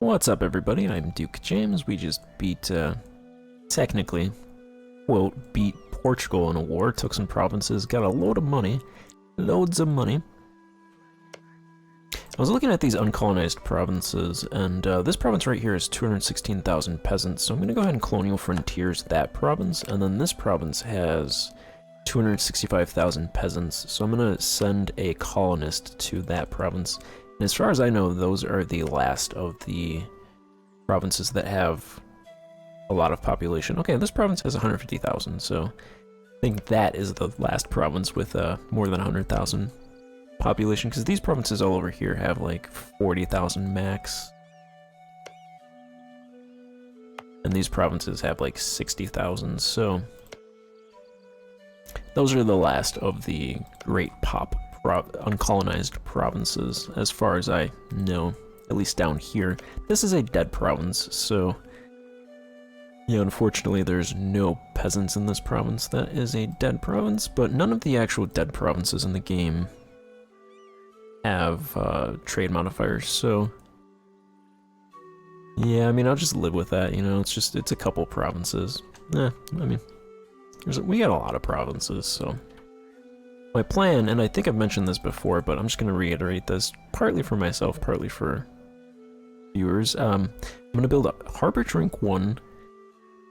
What's up, everybody? I'm Duke James. We just beat, technically, well, beat Portugal in a war, took some provinces, got a load of money, loads of money. I was looking at these uncolonized provinces, and this province right here is 216,000 peasants, so I'm going to go ahead and colonial frontiers that province, and then this province has 265,000 peasants, so I'm going to send a colonist to that province. And as far as I know, those are the last of the provinces that have a lot of population. Okay, this province has 150,000, so I think that is the last province with more than 100,000 population, because these provinces all over here have like 40,000 max. And these provinces have like 60,000, so those are the last of the great uncolonized provinces, as far as I know, at least down here. This is a dead province, so yeah, unfortunately there's no peasants in this province. That is a dead province, but none of the actual dead provinces in the game have trade modifiers, so yeah, I mean, I'll just live with that, you know. It's a couple provinces. I mean, we got a lot of provinces, so my plan, and I think I've mentioned this before, but I'm just going to reiterate this, partly for myself, partly for viewers. I'm going to build a Harborage Rank 1,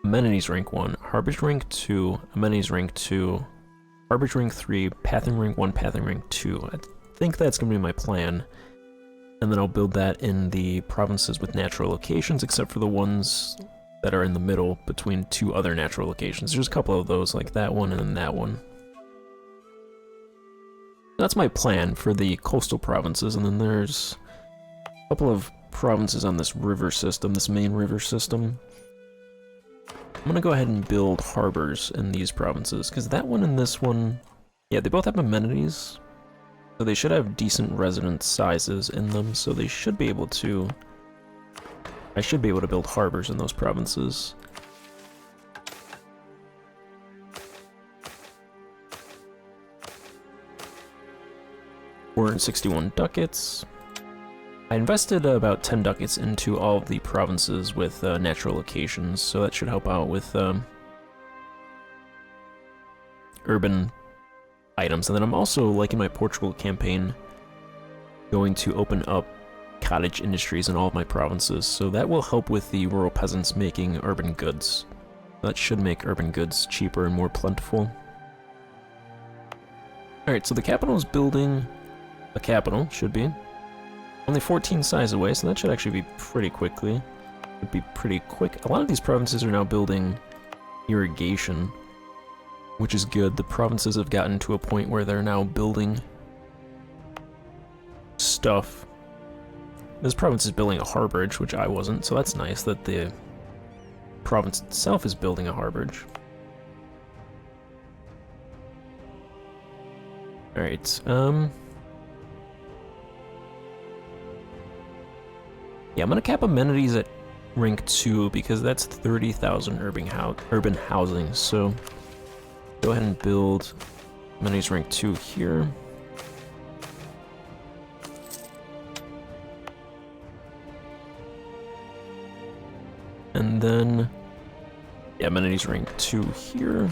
Amenities Rank 1, Harborage Rank 2, Amenities Rank 2, Harborage Rank 3, Pathing Rank 1, Pathing Rank 2. I think that's going to be my plan. And then I'll build that in the provinces with natural locations, except for the ones that are in the middle between two other natural locations. There's a couple of those, like that one and then that one. That's my plan for the coastal provinces, and then there's a couple of provinces on this river system, this main river system. I'm gonna go ahead and build harbors in these provinces, because that one and this one, yeah, they both have amenities, so they should have decent residence sizes in them, so they should be able to, I should be able to build harbors in those provinces. 461 ducats. I invested about 10 ducats into all of the provinces with natural locations, so that should help out with urban items. And then I'm also, like in my Portugal campaign, going to open up cottage industries in all of my provinces, so that will help with the rural peasants making urban goods. That should make urban goods cheaper and more plentiful. Alright, so the capital is building a capital, should be. Only 14 size away, so that should actually be pretty quickly. Would be pretty quick. A lot of these provinces are now building irrigation, which is good. The provinces have gotten to a point where they're now building stuff. This province is building a harborage, which I wasn't, so that's nice that the province itself is building a harborage. Alright, yeah, I'm gonna cap amenities at rank 2 because that's 30,000 urban housing, so go ahead and build amenities rank 2 here. And then, yeah, amenities rank 2 here.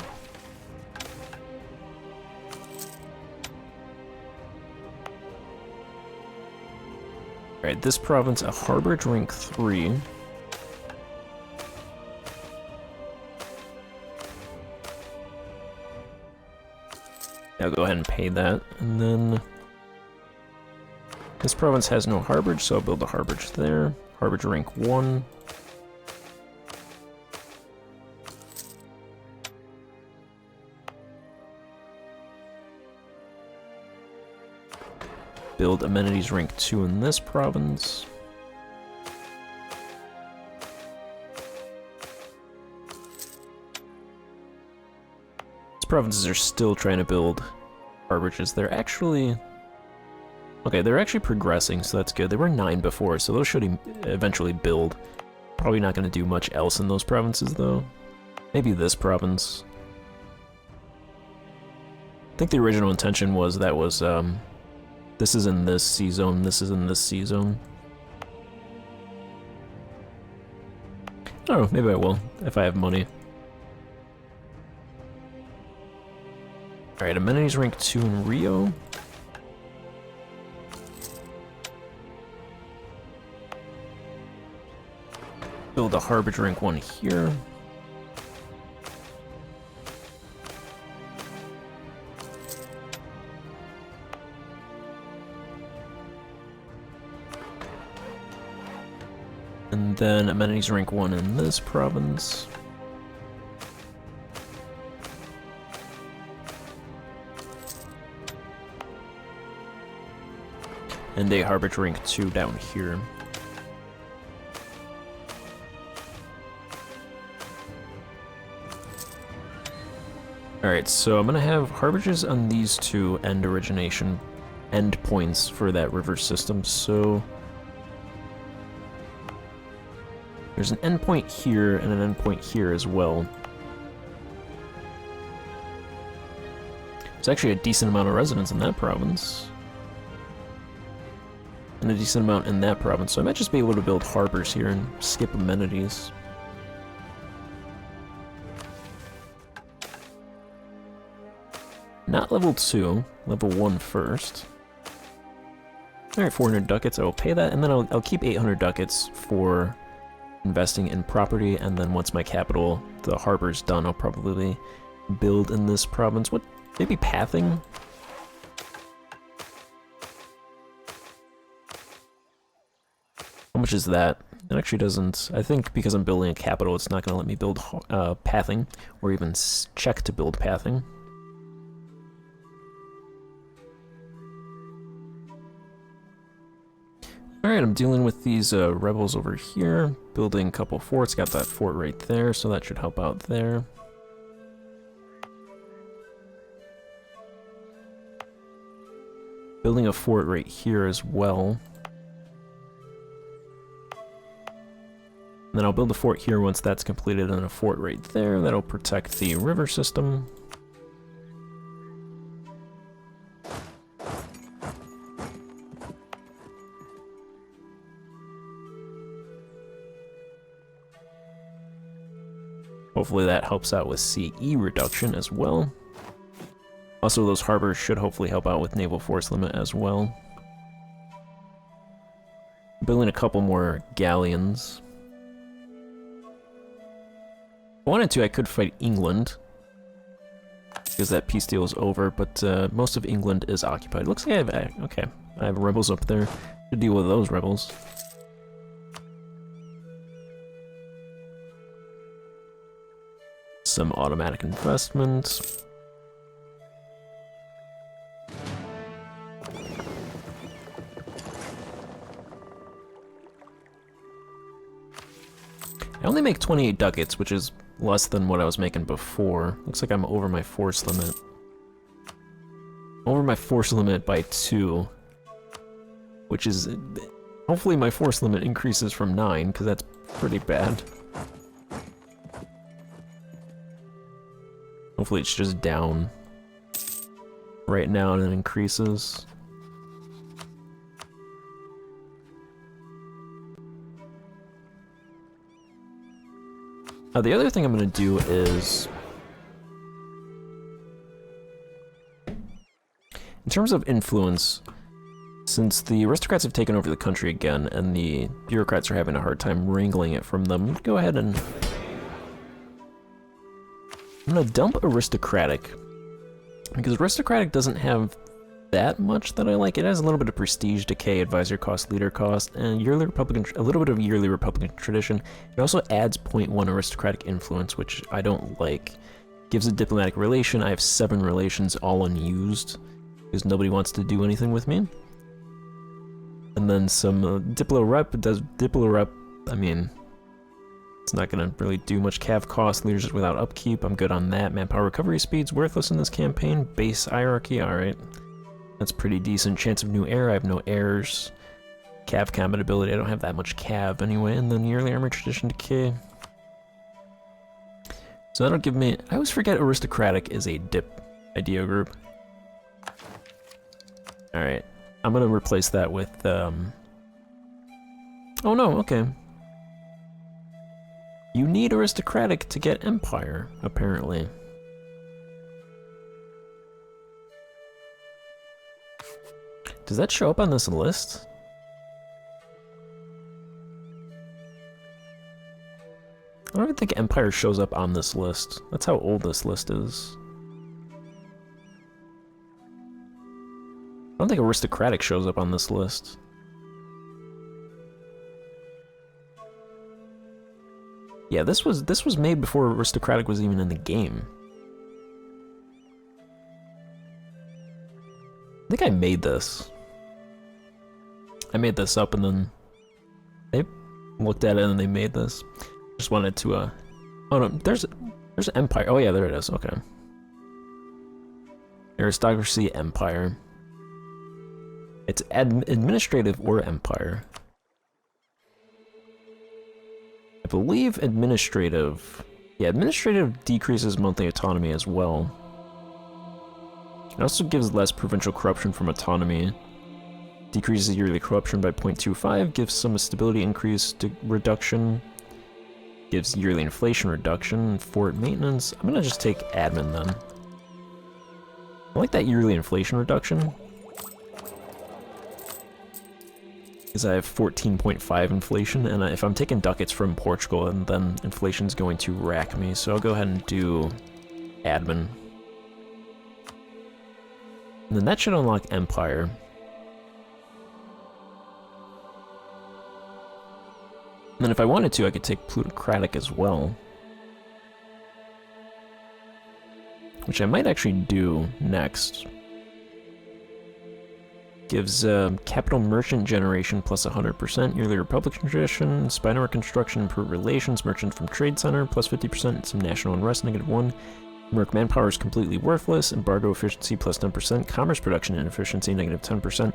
Alright, this province, a harborage rank 3. I'll go ahead and pay that. And then this province has no harborage, so I'll build a harborage there. Harborage rank 1. Build amenities rank 2 in this province. These provinces are still trying to build harborages. They're actually... okay, they're actually progressing, so that's good. They were 9 before, so those should eventually build. Probably not going to do much else in those provinces, though. Maybe this province. I think the original intention was that was, this is in this C zone, this is in this C zone. Oh, maybe I will, if I have money. Alright, amenities rank 2 in Rio. Build a harbor rank 1 here. And then amenities rank 1 in this province. And a harbor rank 2 down here. Alright, so I'm gonna have harborages on these two end points for that river system, so there's an endpoint here and an endpoint here as well. There's actually a decent amount of residents in that province. And a decent amount in that province, so I might just be able to build harbors here and skip amenities. Not level 2, level 1 first. Alright, 400 ducats, I will pay that, and then I'll keep 800 ducats for investing in property, and then once my capital, the harbor's done, I'll probably build in this province. What, maybe pathing? How much is that? It actually doesn't, I think because I'm building a capital, it's not going to let me build pathing, or even check to build pathing. Alright, I'm dealing with these rebels over here, building a couple forts, got that fort right there, so that should help out there. Building a fort right here as well. And then I'll build a fort here once that's completed, and a fort right there that'll protect the river system. Hopefully that helps out with CE reduction as well. Also, those harbors should hopefully help out with naval force limit as well. Building a couple more galleons. If I wanted to, I could fight England, because that peace deal is over, but most of England is occupied. Looks like I have rebels up there to deal with those rebels. Some automatic investment. I only make 28 ducats, which is less than what I was making before. Looks like I'm over my force limit. Over my force limit by 2. Which is... Hopefully my force limit increases from 9, because that's pretty bad. Hopefully it's just down right now and it increases. The other thing I'm going to do is, in terms of influence, since the aristocrats have taken over the country again and the bureaucrats are having a hard time wrangling it from them, go ahead and I'm going to dump aristocratic, because aristocratic doesn't have that much that I like. It has a little bit of prestige decay, advisor cost, leader cost, and yearly republican, a little bit of yearly republican tradition. It also adds 0.1 aristocratic influence, which I don't like. Gives a diplomatic relation. I have 7 relations all unused, because nobody wants to do anything with me. And then some diplo rep. Does diplo rep, I mean, it's not going to really do much. Cav cost, leaders without upkeep, I'm good on that. Manpower recovery speed's worthless in this campaign. Base hierarchy, alright. That's pretty decent. Chance of new heir, I have no heirs. Cav combat ability, I don't have that much cav anyway. And then yearly armor tradition decay. So that'll give me... I always forget aristocratic is a dip idea group. Alright. I'm gonna replace that with, Oh no, okay. You need aristocratic to get empire, apparently. Does that show up on this list? I don't even think empire shows up on this list. That's how old this list is. I don't think aristocratic shows up on this list. Yeah, this was made before aristocratic was even in the game. I think I made this. I made this up and then they looked at it and they made this. Just wanted to oh no, there's Empire. Oh yeah, there it is. Okay. Aristocracy Empire. It's administrative or empire. I believe administrative. Yeah, administrative decreases monthly autonomy as well. It also gives less provincial corruption from autonomy. Decreases yearly corruption by 0.25, gives some stability increase to reduction. Gives yearly inflation reduction, fort maintenance. I'm gonna just take admin then. I like that yearly inflation reduction. Because I have 14.5 inflation, and if I'm taking ducats from Portugal, and then inflation's going to rack me, so I'll go ahead and do admin. And then that should unlock empire. And then if I wanted to, I could take plutocratic as well. Which I might actually do next. Gives capital merchant generation plus 100%, yearly republican tradition, Spinor construction, improved relations, merchant from trade center, plus 50%, some national unrest, -1. Merc manpower is completely worthless, embargo efficiency plus 10%, commerce production inefficiency, -10%.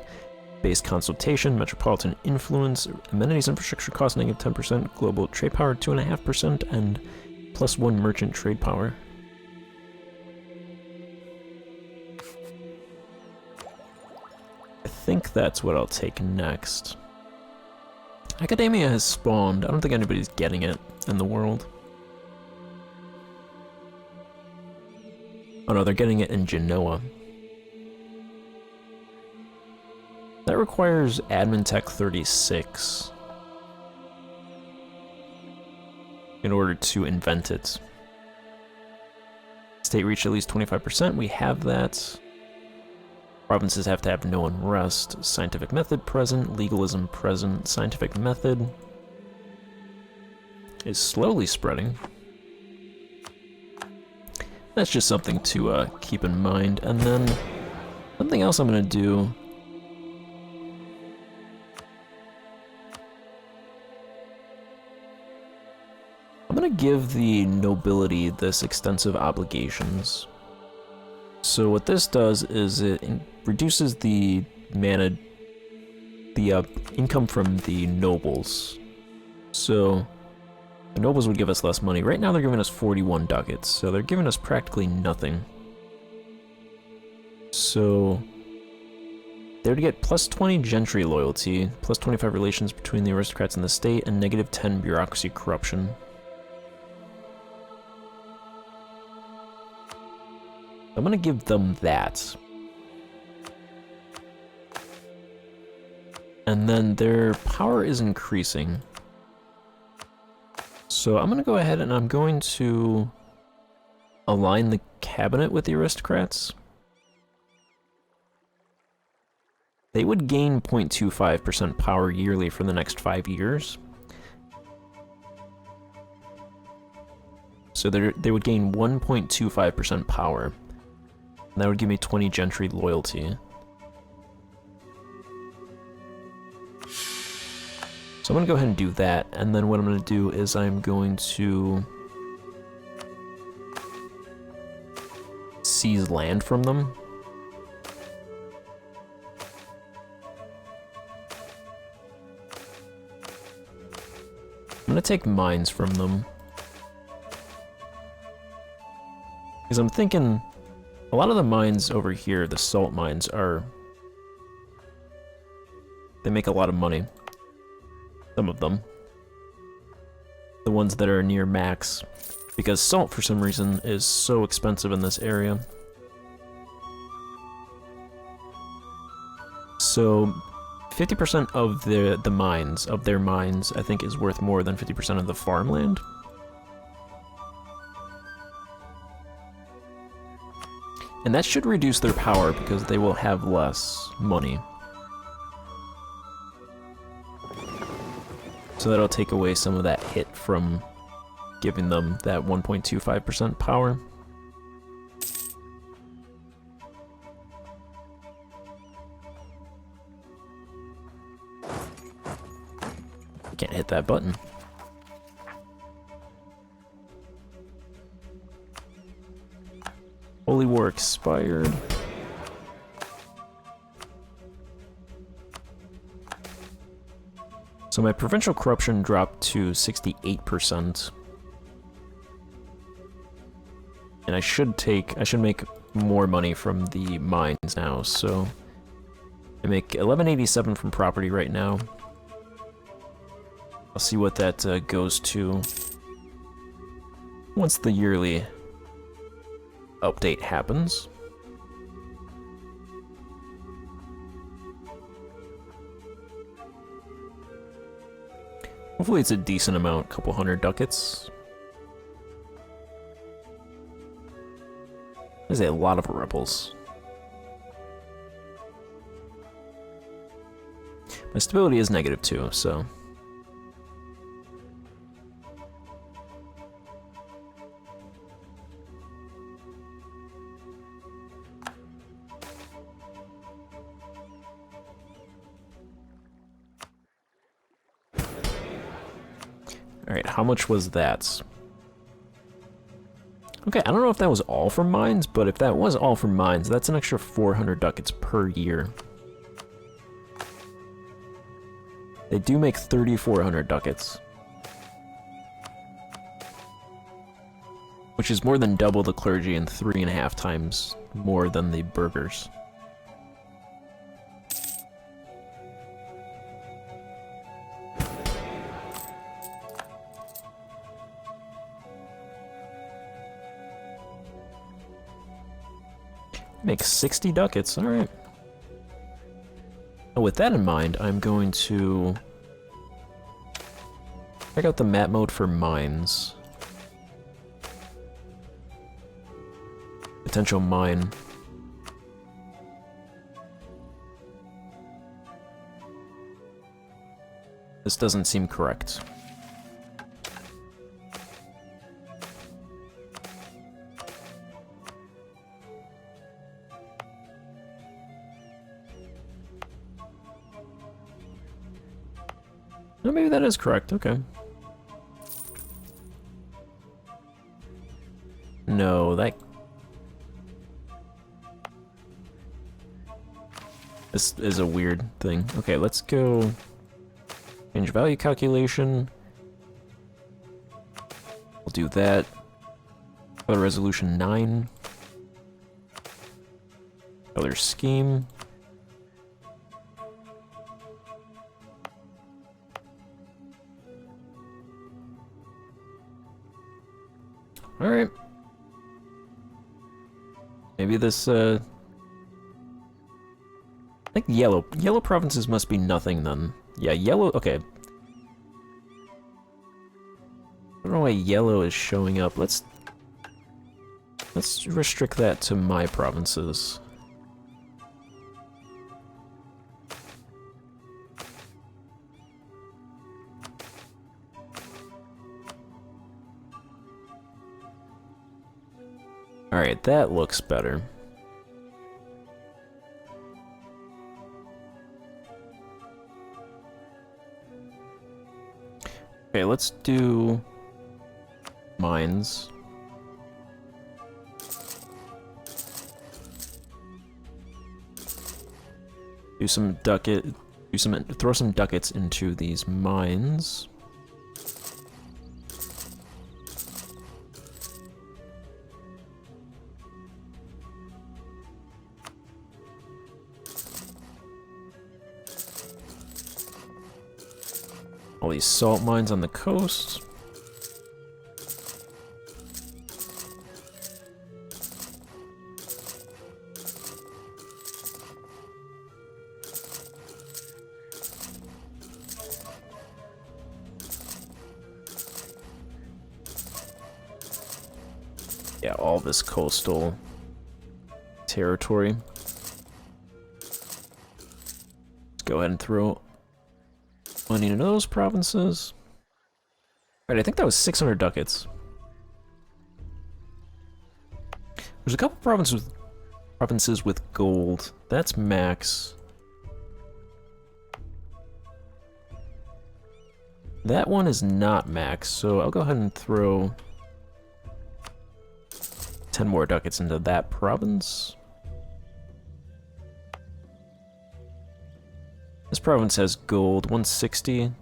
Base consultation, metropolitan influence, amenities infrastructure cost, -10%, global trade power 2.5%, and +1 merchant trade power. I think that's what I'll take next. Academia has spawned. I don't think anybody's getting it in the world. Oh no, they're getting it in Genoa. That requires admin tech 36 in order to invent it. State reach at least 25%, we have that. Provinces have to have no unrest. Scientific method present, legalism present. Scientific method is slowly spreading. That's just something to keep in mind. And then something else I'm going to do. I'm going to give the nobility this extensive obligations. So what this does is it reduces the income from the nobles. So the nobles would give us less money. Right now they're giving us 41 ducats, so they're giving us practically nothing. So they would get plus 20 gentry loyalty, plus 25 relations between the aristocrats and the state, and -10 bureaucracy corruption. I'm gonna give them that. And then their power is increasing. So I'm gonna go ahead and I'm going to align the cabinet with the aristocrats. They would gain 0.25% power yearly for the next 5 years. So they would gain 1.25% power. And that would give me 20 gentry loyalty. So I'm going to go ahead and do that, and then what I'm going to do is I'm going to seize land from them. I'm going to take mines from them. Because I'm thinking a lot of the mines over here, the salt mines, they make a lot of money. Some of them. The ones that are near max, because salt, for some reason, is so expensive in this area. So 50% of their mines, I think, is worth more than 50% of the farmland. And that should reduce their power because they will have less money. So that'll take away some of that hit from giving them that 1.25% power. Can't hit that button. Holy War expired. So my provincial corruption dropped to 68%. And I should make more money from the mines now, so I make 1187 from property right now. I'll see what that goes to once the yearly update happens. Hopefully it's a decent amount, couple hundred ducats. There's a lot of rebels. My stability is negative too, so... Alright, how much was that? Okay, I don't know if that was all from mines, but if that was all from mines, that's an extra 400 ducats per year. They do make 3,400 ducats. Which is more than double the clergy and 3.5 times more than the burghers. Makes 60 ducats, alright. With that in mind, I'm going to check out the map mode for mines. Potential mine. This doesn't seem correct. No, maybe that is correct, okay. No, that... This is a weird thing. Okay, let's go... Change value calculation. We'll do that. Color resolution 9. Color scheme. Alright. Maybe this, I think yellow. Yellow provinces must be nothing then. Yeah, yellow, okay. I don't know why yellow is showing up. Let's restrict that to my provinces. Alright, that looks better. Okay, let's do mines. Do some ducat, throw some ducats into these mines. All these salt mines on the coast. Yeah, all this coastal territory. Let's go ahead and throw money into those provinces. Right, I think that was 600 ducats. There's a couple provinces with gold. That's max. That one is not max, so I'll go ahead and throw 10 more ducats into that province. This province has gold, 160.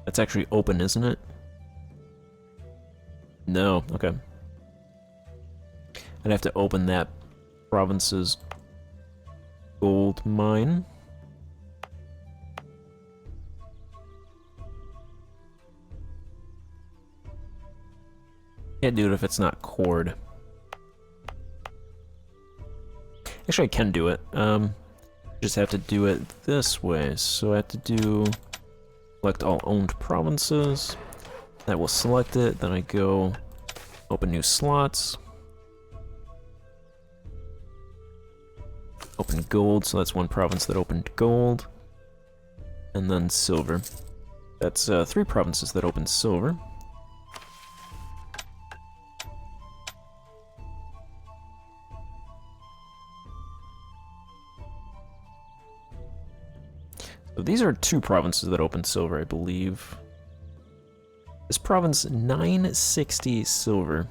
That's actually open, isn't it? No, okay. I'd have to open that province's gold mine. Can't do it if it's not cored. Actually, I can do it. Just have to do it this way. So I have to do select all owned provinces. That will select it. Then I go open new slots. Open gold, so that's one province that opened gold. And then silver. That's 3 provinces that opened silver. So these are 2 provinces that opened silver, I believe. This province, 960 silver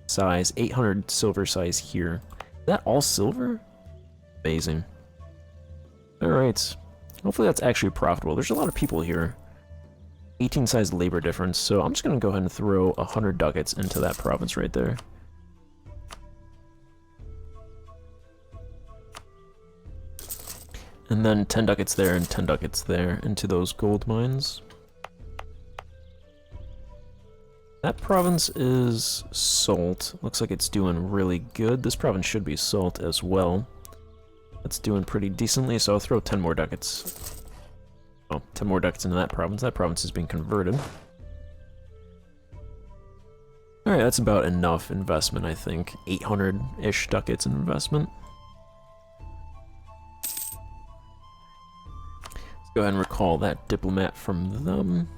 size, 800 silver size here. Is that all silver? Amazing. Alright. Hopefully that's actually profitable. There's a lot of people here. 18 size labor difference, so I'm just going to go ahead and throw 100 ducats into that province right there. And then 10 ducats there and 10 ducats there into those gold mines. That province is salt. Looks like it's doing really good. This province should be salt as well. It's doing pretty decently, so I'll throw 10 more ducats. Oh, 10 more ducats into that province. That province is being converted. Alright, that's about enough investment, I think. 800-ish ducats in investment. Let's go ahead and recall that diplomat from them.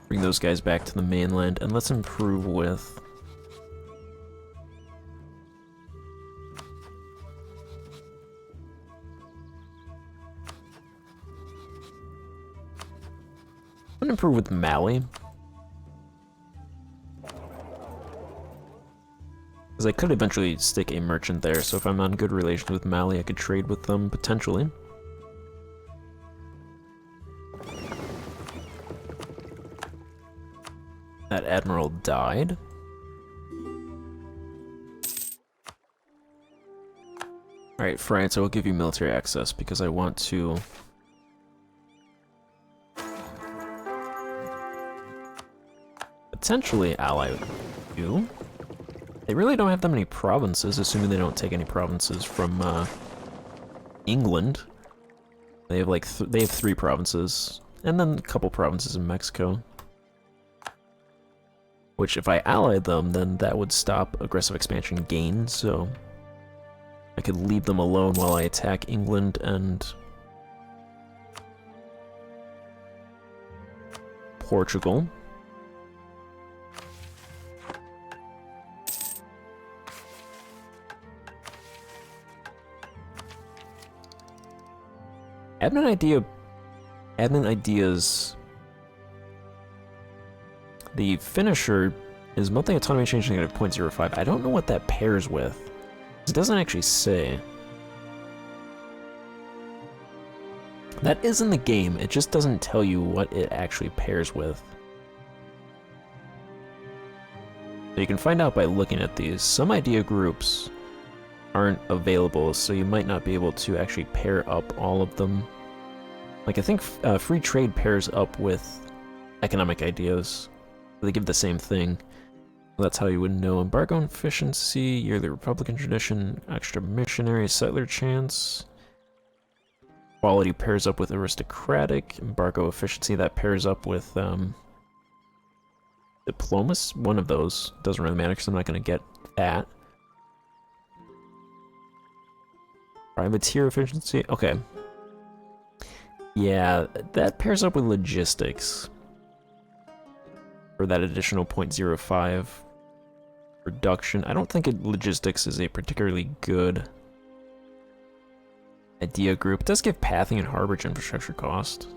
Bring those guys back to the mainland, and let's improve with... I'm gonna improve with Mali. Because I could eventually stick a merchant there, so if I'm on good relations with Mali, I could trade with them, potentially. That admiral died. Alright, France, I will give you military access because I want to... potentially ally with you. They really don't have that many provinces, assuming they don't take any provinces from England. They have like they have 3 provinces, and then a couple provinces in Mexico. Which, if I allied them, then that would stop aggressive expansion gain, so I could leave them alone while I attack England and Portugal. Admin ideas. The finisher is monthly autonomy change negative 0.05. I don't know what that pairs with. It doesn't actually say. That is in the game, it just doesn't tell you what it actually pairs with. So you can find out by looking at these. Some idea groups aren't available, so you might not be able to actually pair up all of them. Like, I think free trade pairs up with economic ideas. They give the same thing. That's how you would know. Embargo efficiency, yearly Republican tradition, extra missionary, settler chance. Quality pairs up with aristocratic. Embargo efficiency, that pairs up with diplomacy. One of those. Doesn't really matter because I'm not going to get that. Privateer efficiency. Okay. Yeah, that pairs up with logistics. For that additional 0.05 reduction. I don't think logistics is a particularly good idea group. It does give pathing and harborage infrastructure cost.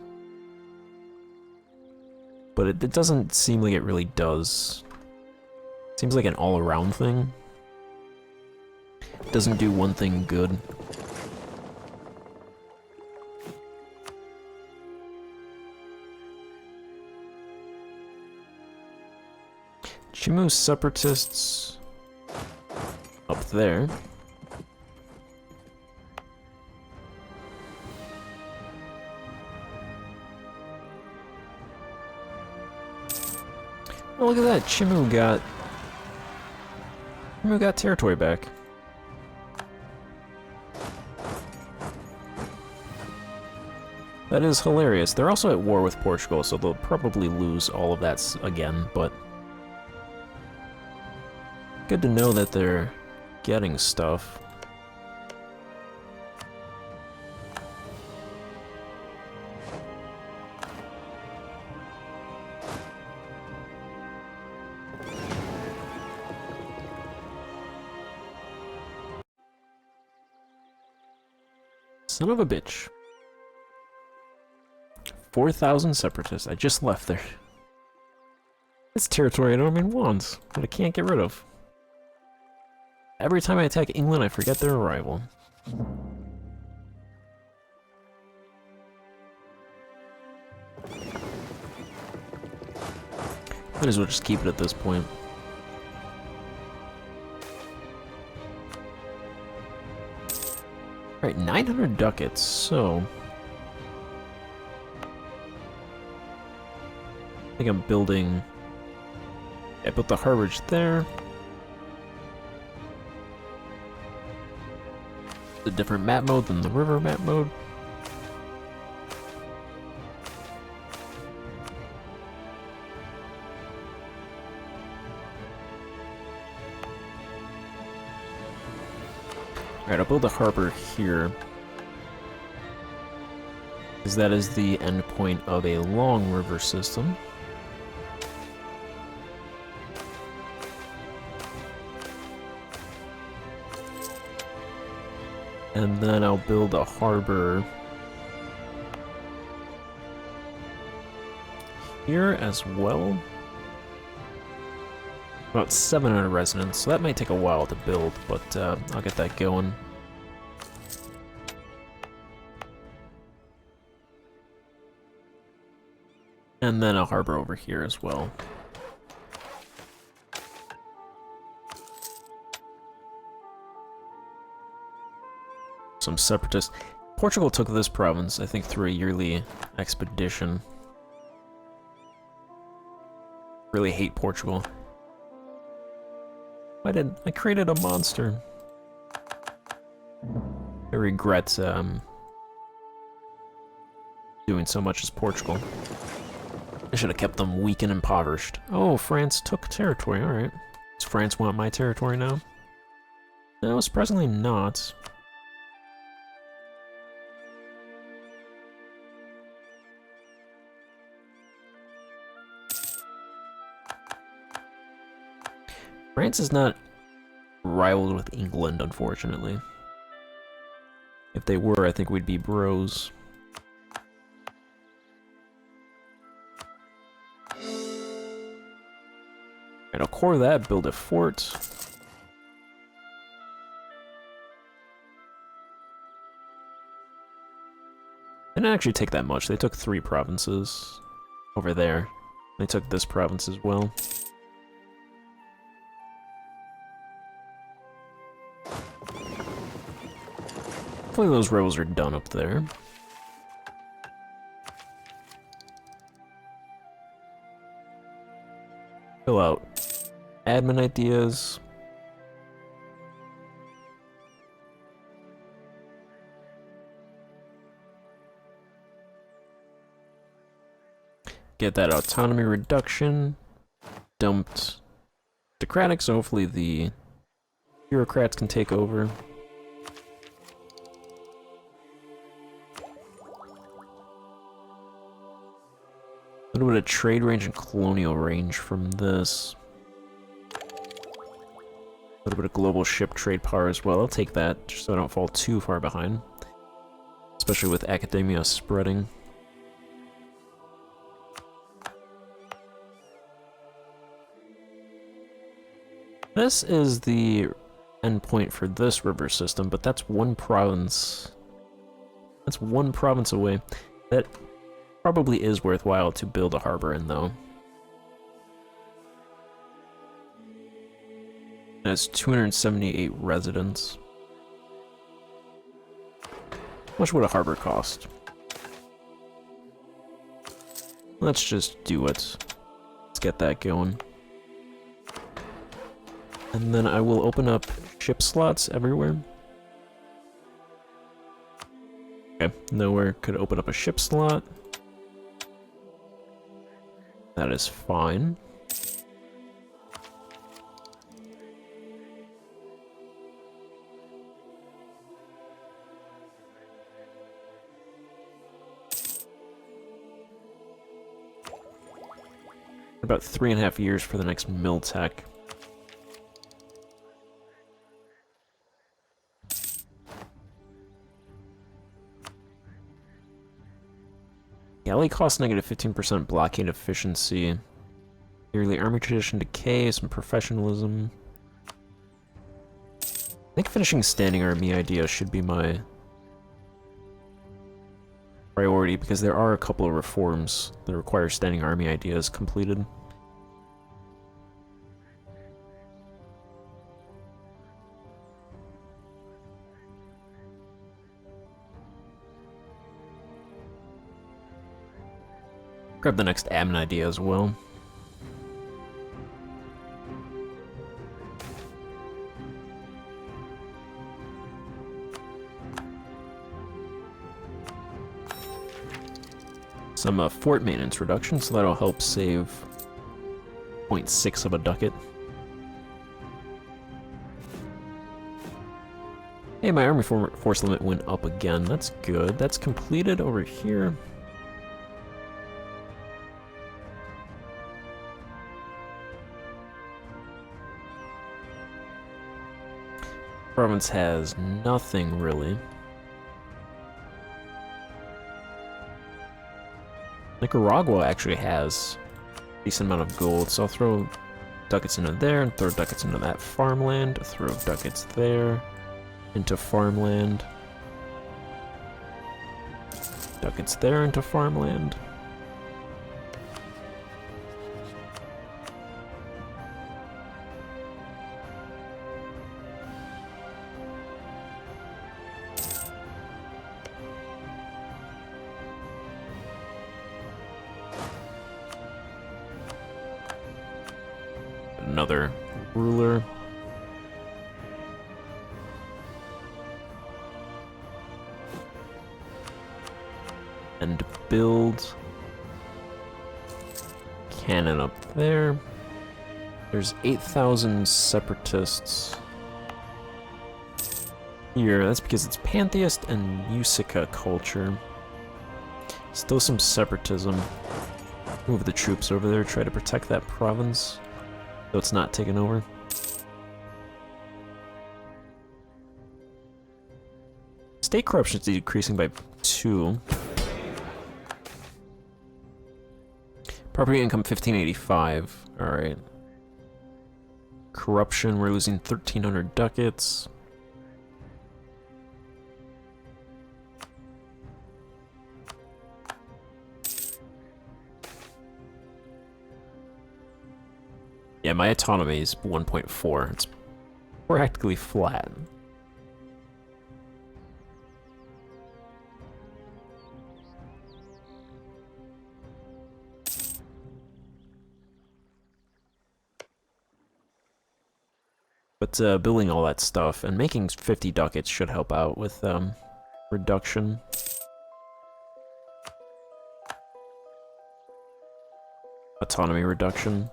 But it doesn't seem like it really does. It seems like an all-around thing. It doesn't do one thing good. Chimu separatists up there. Oh, look at that! Chimu got territory back. That is hilarious. They're also at war with Portugal, so they'll probably lose all of that again, but good to know that they're getting stuff. Son of a bitch. 4,000 separatists. I just left there. It's territory I don't even want, but I can't get rid of. Every time I attack England, I forget their arrival. Might as well just keep it at this point. Alright, 900 ducats, so I think I'm building... I built the harborage there. A different map mode than the river map mode. Alright, I'll build a harbor here, because that is the end point of a long river system. And then I'll build a harbor here as well. About 700 residents, so that might take a while to build, but I'll get that going. And then a harbor over here as well. Some separatists. Portugal took this province, I think, through a yearly expedition. Really hate Portugal. Why did I created a monster? I regret doing so much as Portugal. I should have kept them weak and impoverished. Oh, France took territory, alright. Does France want my territory now? No, surprisingly not. France is not rivaled with England, unfortunately. If they were, I think we'd be bros. Alright, I'll core that, build a fort. They didn't actually take that much. They took 3 provinces over there. They took this province as well. Hopefully those rebels are done up there. Fill out admin ideas. get that autonomy reduction. Dumped Democratic, so hopefully the bureaucrats can take over. A little bit of trade range and colonial range from this. A little bit of global ship trade power as well. I'll take that, just so I don't fall too far behind. Especially with academia spreading. This is the endpoint for this river system, but that's one province. That's one province away. That probably is worthwhile to build a harbor in, though. It has 278 residents. How much would a harbor cost? Let's just do it. Let's get that going. And then I will open up ship slots everywhere. Okay, nowhere could open up a ship slot. That is fine. About 3.5 years for the next mill tech. Galley cost negative 15% blockade efficiency. Yearly army tradition decay, some professionalism. I think finishing standing army idea should be my priority, because there are a couple of reforms that require standing army ideas completed. Grab the next admin idea as well. Some fort maintenance reduction, so that'll help save 0.6 of a ducat. Hey, my army force limit went up again. That's good. That's completed over here. Province has nothing really. Nicaragua actually has a decent amount of gold, so I'll throw ducats into there and throw ducats into that farmland, throw ducats there into farmland, ducats there into farmland. Another ruler. And build cannon up there. There's 8,000 separatists here. That's because it's pantheist and Usica culture. Still some separatism. Move the troops over there, try to protect that province, so it's not taken over. State corruption is decreasing by 2. Property income 1585. Alright. Corruption, we're losing 1,300 ducats. Yeah, my autonomy is 1.4. It's practically flat. But building all that stuff and making 50 ducats should help out with reduction. autonomy reduction.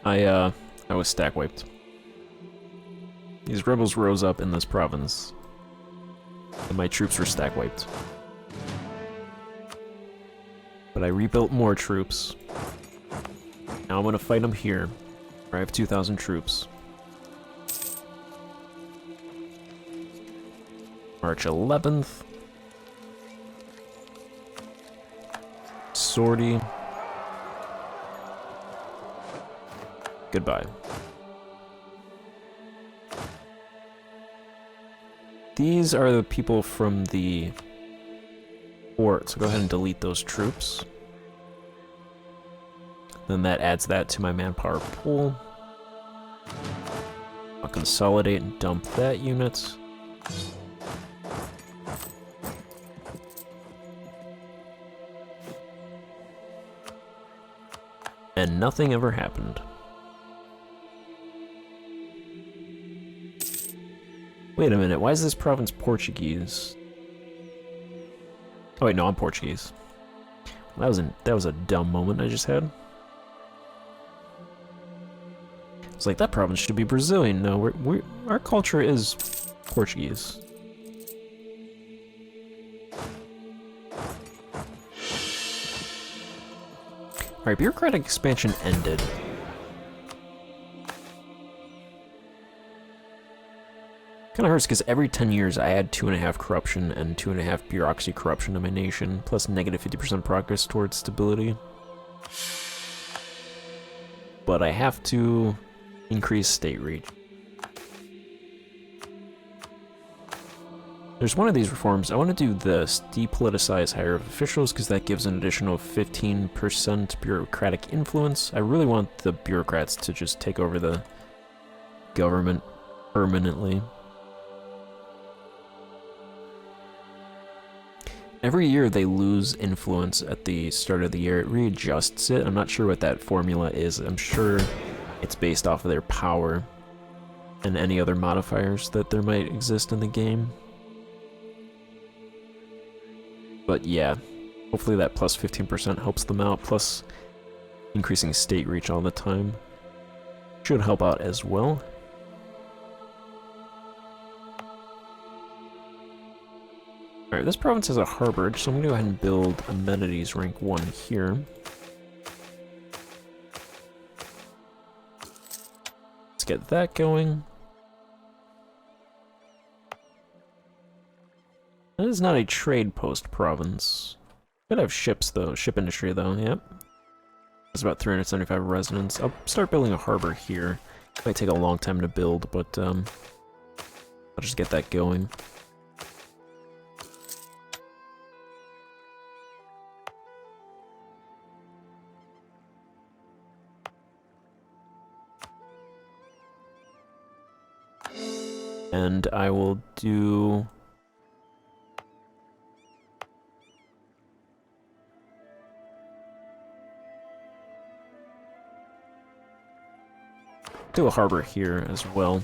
I was stack wiped. These rebels rose up in this province, and my troops were stack wiped. But I rebuilt more troops. Now I'm gonna fight them here, where I have 2,000 troops. March 11th. Sortie. Goodbye. These are the people from the fort, so go ahead and delete those troops. Then that adds that to my manpower pool. I'll consolidate and dump that unit. And nothing ever happened. Wait a minute, why is this province Portuguese? Oh wait, no, I'm Portuguese. That was a dumb moment I just had. It's like, that province should be Brazilian. No, our culture is Portuguese. Alright, bureaucratic expansion ended. Kinda hurts because every 10 years I add 2.5 corruption and 2.5 bureaucracy corruption to my nation, plus negative 50% progress towards stability. But I have to increase state reach. There's one of these reforms. I want to do this, depoliticize higher officials, because that gives an additional 15% bureaucratic influence. I really want the bureaucrats to just take over the government permanently. Every year they lose influence at the start of the year. It readjusts it. I'm not sure what that formula is. I'm sure it's based off of their power and any other modifiers that there might exist in the game. But yeah, hopefully that plus 15% helps them out, plus increasing state reach all the time should help out as well. Alright, this province has a harbor, so I'm gonna go ahead and build amenities rank 1 here. Let's get that going. That is not a trade post province. Could have ships though, ship industry though, yep. It's about 375 residents. I'll start building a harbor here. Might take a long time to build, but I'll just get that going. And I will do a harbor here as well.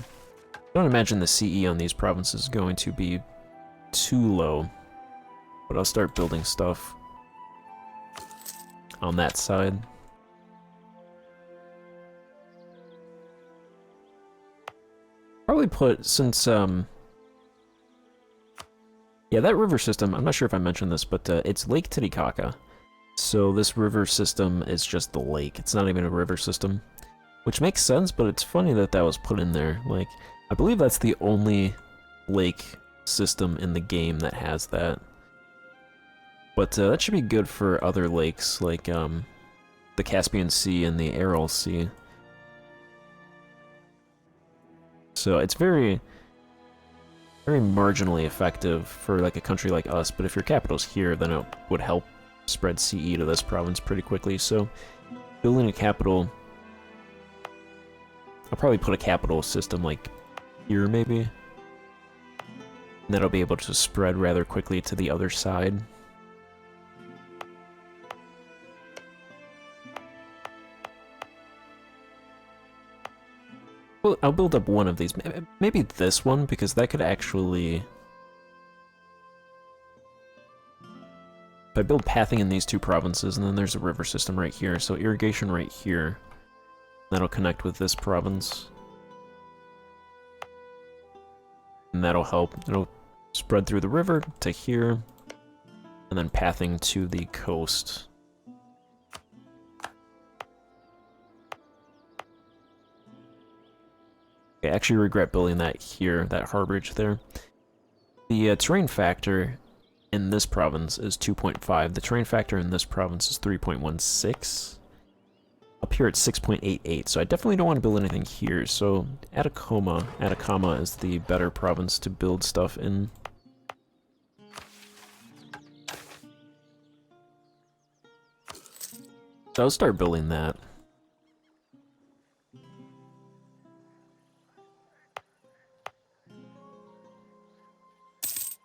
I don't imagine the CE on these provinces is going to be too low, but I'll start building stuff on that side. Probably put, since, yeah, that river system, I'm not sure if I mentioned this, but it's Lake Titicaca. So this river system is just the lake. It's not even a river system, which makes sense, but it's funny that that was put in there. Like, I believe that's the only lake system in the game that has that. But that should be good for other lakes, like the Caspian Sea and the Aral Sea. So it's very, very marginally effective for like a country like us, but if your capital's here, then it would help spread CE to this province pretty quickly. So building a capital, I'll probably put a capital system like here maybe, and that'll be able to spread rather quickly to the other side. I'll build up one of these. Maybe this one, because that could actually... If I build pathing in these two provinces, and then there's a river system right here, so irrigation right here. That'll connect with this province. And that'll help. It'll spread through the river to here, and then pathing to the coast. I actually regret building that here, that harborage there. The terrain factor in this province is 2.5. The terrain factor in this province is 3.16. Up here it's 6.88, so I definitely don't want to build anything here. So Atacama is the better province to build stuff in. So I'll start building that.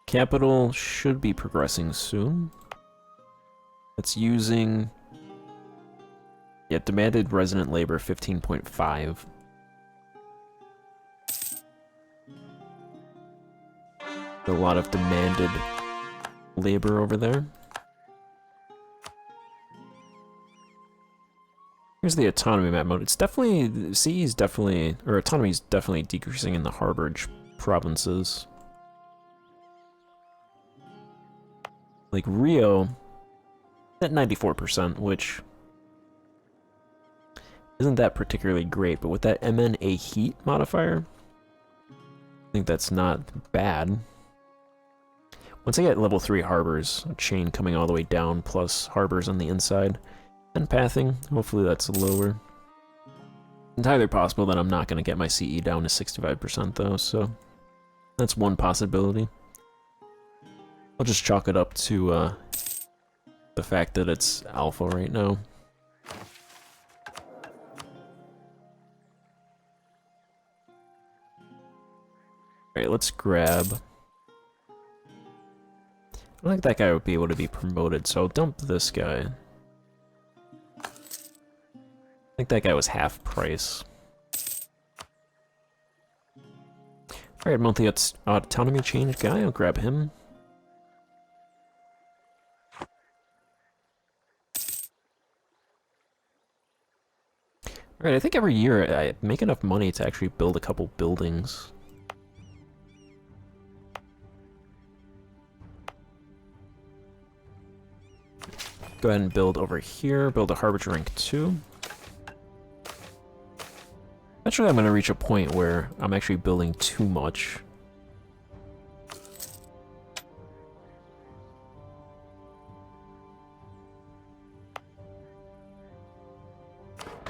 Capital should be progressing soon. It's using... Yeah, demanded resident labor 15.5. A lot of demanded labor over there. Here's the autonomy map mode. It's definitely... CE is definitely... Or autonomy is definitely decreasing in the harborage provinces. Like Rio, at 94%, which isn't that particularly great, but with that MNA heat modifier, I think that's not bad. Once I get level 3 harbors, a chain coming all the way down, plus harbors on the inside, and pathing, hopefully that's lower. Entirely possible that I'm not going to get my CE down to 65% though, so that's one possibility. I'll just chalk it up to the fact that it's alpha right now. Alright, let's grab... I think that guy would be able to be promoted, so I'll dump this guy. I think that guy was half price. Alright, monthly autonomy change guy, I'll grab him. Alright, I think every year I make enough money to actually build a couple buildings. Go ahead and build over here, build a Harbinger rank 2. Eventually I'm going to reach a point where I'm actually building too much.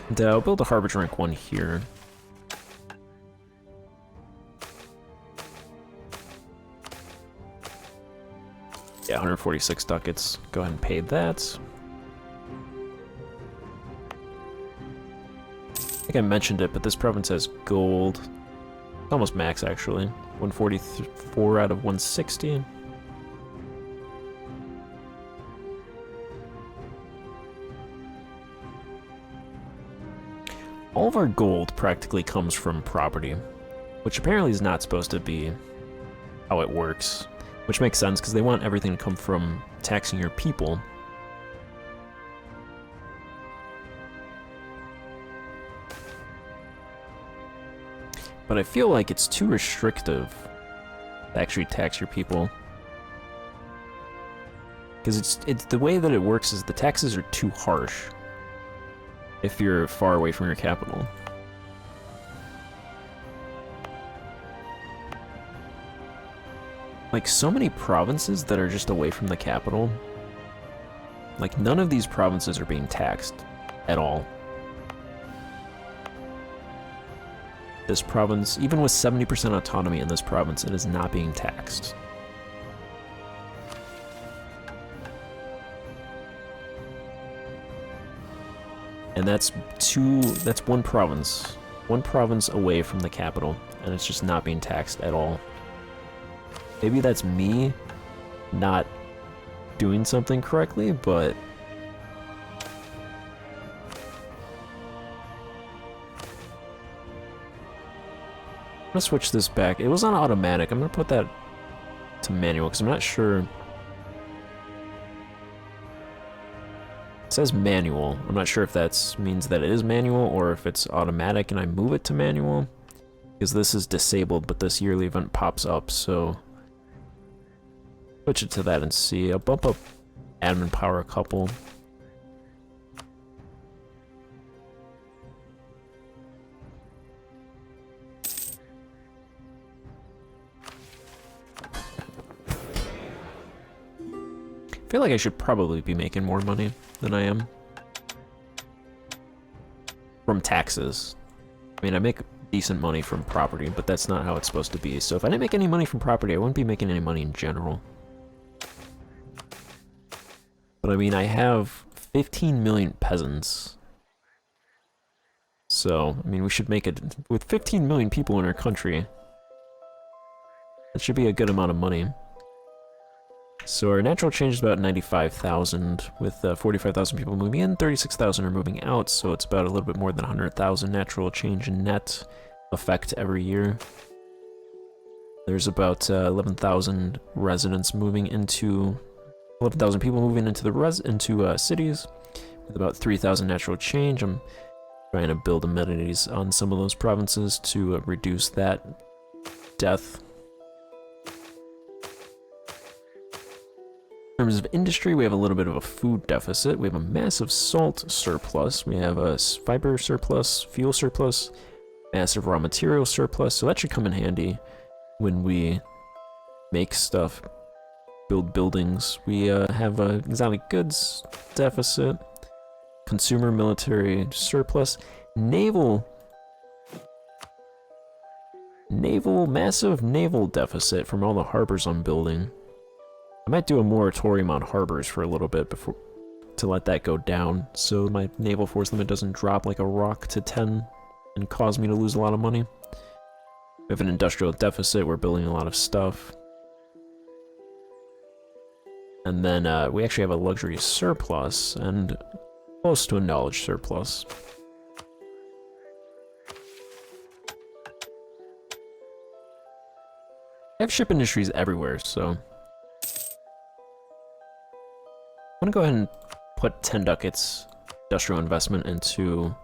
And I'll build a Harbinger rank 1 here. Yeah, 146 ducats. Go ahead and pay that. I think I mentioned it, but this province has gold. Almost max, actually. 144 out of 160. All of our gold practically comes from property, which apparently is not supposed to be how it works. Which makes sense, because they want everything to come from taxing your people. But I feel like it's too restrictive to actually tax your people. Because it's the way that it works is the taxes are too harsh if you're far away from your capital. Like, so many provinces that are just away from the capital, like, none of these provinces are being taxed at all. This province, even with 70% autonomy in this province, it is not being taxed. And that's one province away from the capital, and it's just not being taxed at all. Maybe that's me not doing something correctly, but gonna switch this back. It was on automatic. I'm gonna put that to manual because I'm not sure. It says manual. I'm not sure if that means that it is manual or if it's automatic and I move it to manual. Because this is disabled, but this yearly event pops up, so switch it to that and see. I'll bump up admin power a couple. I feel like I should probably be making more money than I am from taxes. I mean, I make decent money from property, but that's not how it's supposed to be. So if I didn't make any money from property, I wouldn't be making any money in general. But I mean, I have 15 million peasants. So, I mean, we should make it with 15 million people in our country. That should be a good amount of money. So our natural change is about 95,000, with 45,000 people moving in, 36,000 are moving out, so it's about a little bit more than 100,000 natural change in net effect every year. There's about 11,000 residents moving into 11,000 people moving into the cities, with about 3,000 natural change. I'm trying to build amenities on some of those provinces to reduce that death. In terms of industry, we have a little bit of a food deficit. We have a massive salt surplus. We have a fiber surplus, fuel surplus, massive raw material surplus. So that should come in handy when we make stuff, build buildings. We have a exotic goods deficit, consumer military surplus, massive naval deficit from all the harbors I'm building. I might do a moratorium on harbors for a little bit before to let that go down, so my naval force limit doesn't drop like a rock to 10 and cause me to lose a lot of money. We have an industrial deficit, we're building a lot of stuff. And then we actually have a luxury surplus, and close to a knowledge surplus. I have ship industries everywhere, so I'm gonna go ahead and put 10 ducats industrial investment into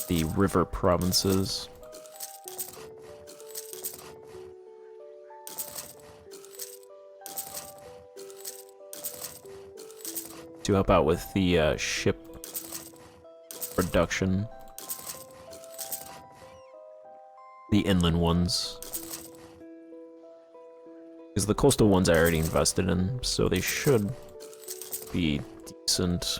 the river provinces. To help out with the ship production. The inland ones. Because the coastal ones I already invested in, so they should be decent.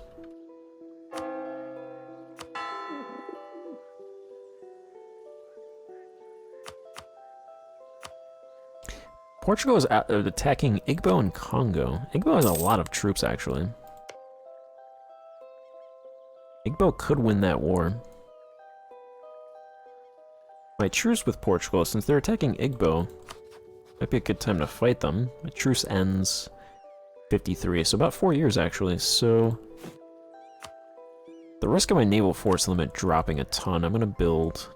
Portugal is attacking Igbo and Congo. Igbo has a lot of troops, actually. Igbo could win that war. My truce with Portugal, since they're attacking Igbo, might be a good time to fight them. My truce ends 53, so about 4 years actually, so the risk of my naval force limit dropping a ton, I'm gonna build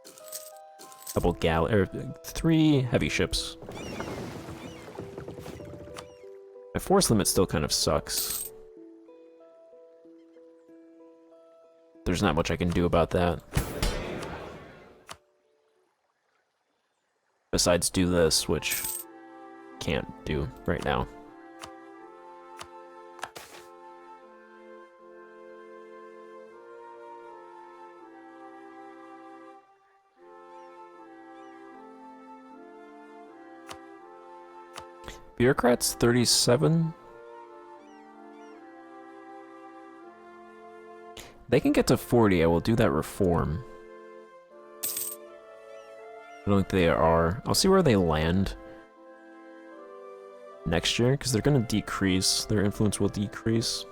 a couple 3 heavy ships. My force limit still kind of sucks. There's not much I can do about that. Besides do this, which can't do right now. Bureaucrats 37. They can get to 40, I will do that reform. I don't think they are. I'll see where they land next year, because they're going to decrease. Their influence will decrease.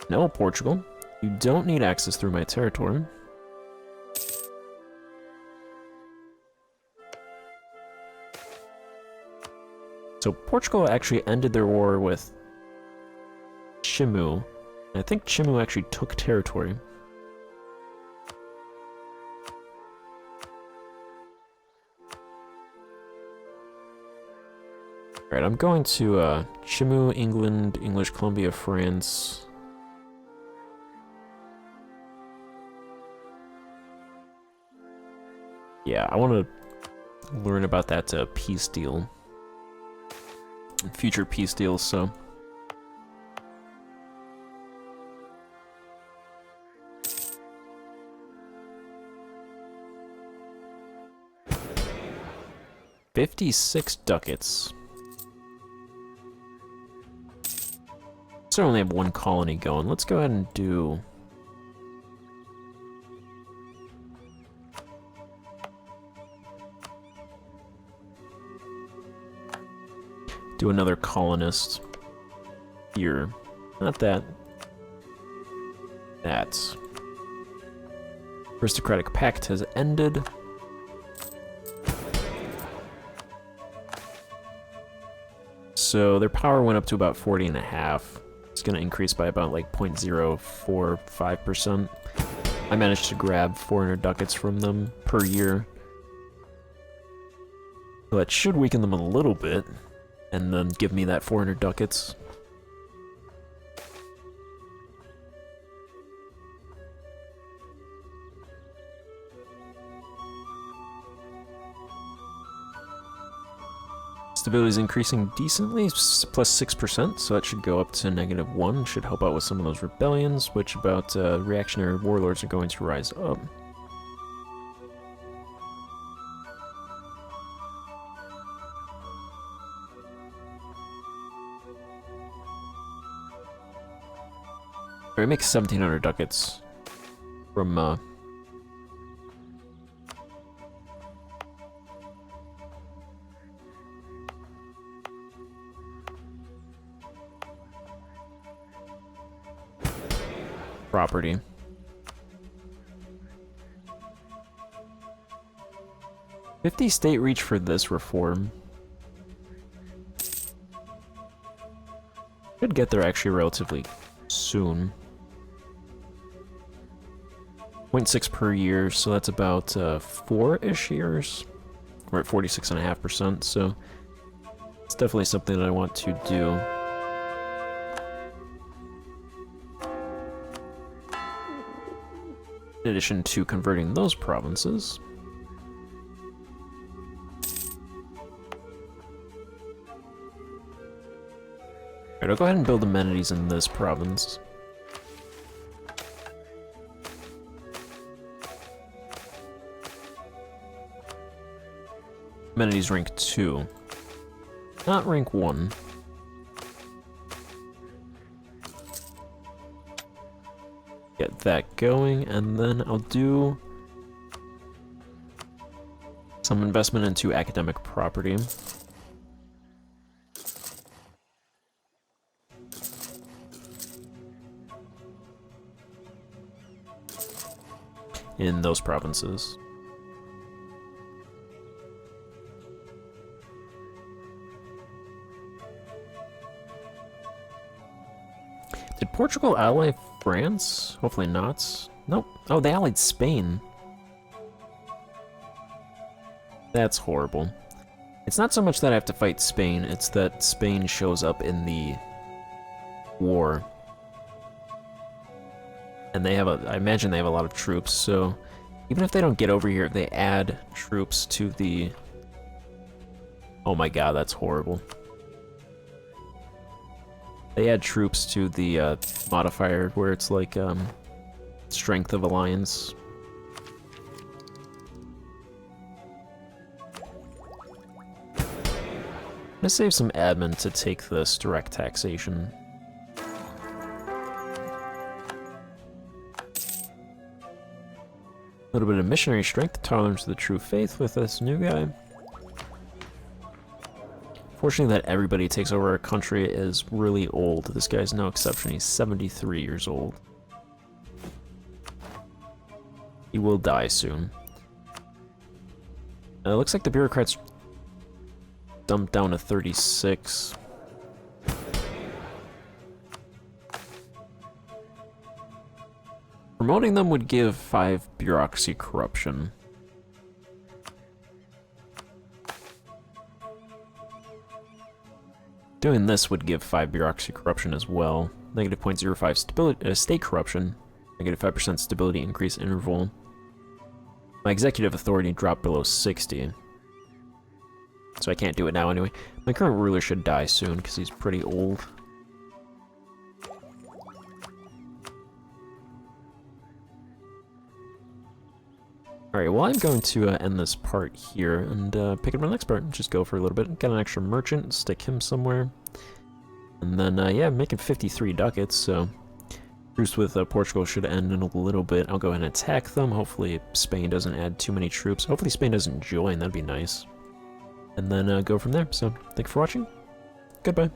No, Portugal. You don't need access through my territory. So Portugal actually ended their war with Chimu. I think Chimu actually took territory. Alright, I'm going to Chimu, England, English Columbia, France. Yeah, I want to learn about that peace deal. Future peace deals, so. $56 ducats. So I only have one colony going. Let's go ahead and do... another colonist here. Not that. That. Aristocratic Pact has ended. So their power went up to about 40.5. It's going to increase by about like 0.045%. I managed to grab 400 ducats from them per year. So that should weaken them a little bit. And then give me that 400 ducats. Stability is increasing decently, plus 6%, so that should go up to -1. Should help out with some of those rebellions, which about reactionary warlords are going to rise up. It makes 1,700 ducats from property. $50 state reach for this reform. Should get there actually relatively soon. 0.6 per year, so that's about 4-ish years. We're at 46.5%, so it's definitely something that I want to do. In addition to converting those provinces. Alright, I'll go ahead and build amenities in this province. Amenities rank 2. Not rank 1. Get that going, and then I'll do some investment into academic property. In those provinces. Did Portugal ally France? Hopefully not. Nope. Oh, they allied Spain. That's horrible. It's not so much that I have to fight Spain, it's that Spain shows up in the war. And they have I imagine they have a lot of troops, so even if they don't get over here, they add troops to the... Oh my god, that's horrible. They add troops to the modifier where it's like strength of alliance. I'm gonna save some admin to take this direct taxation. A little bit of missionary strength, tolerance to the true faith with this new guy. Fortunately that everybody takes over a country is really old. This guy's no exception. He's 73 years old. He will die soon. It looks like the bureaucrats dump down to 36. Promoting them would give 5 bureaucracy corruption. Doing this would give 5 bureaucracy corruption as well. Negative 0.05 stability, state corruption. Negative 5% stability increase interval. My executive authority dropped below 60. So I can't do it now anyway. My current ruler should die soon because he's pretty old. Alright, well I'm going to end this part here and pick up my next part and just go for a little bit. Get an extra merchant, stick him somewhere. And then, yeah, I'm making 53 ducats, so truce with Portugal should end in a little bit. I'll go ahead and attack them. Hopefully Spain doesn't add too many troops. Hopefully Spain doesn't join, that'd be nice. And then go from there. So, thank you for watching. Goodbye.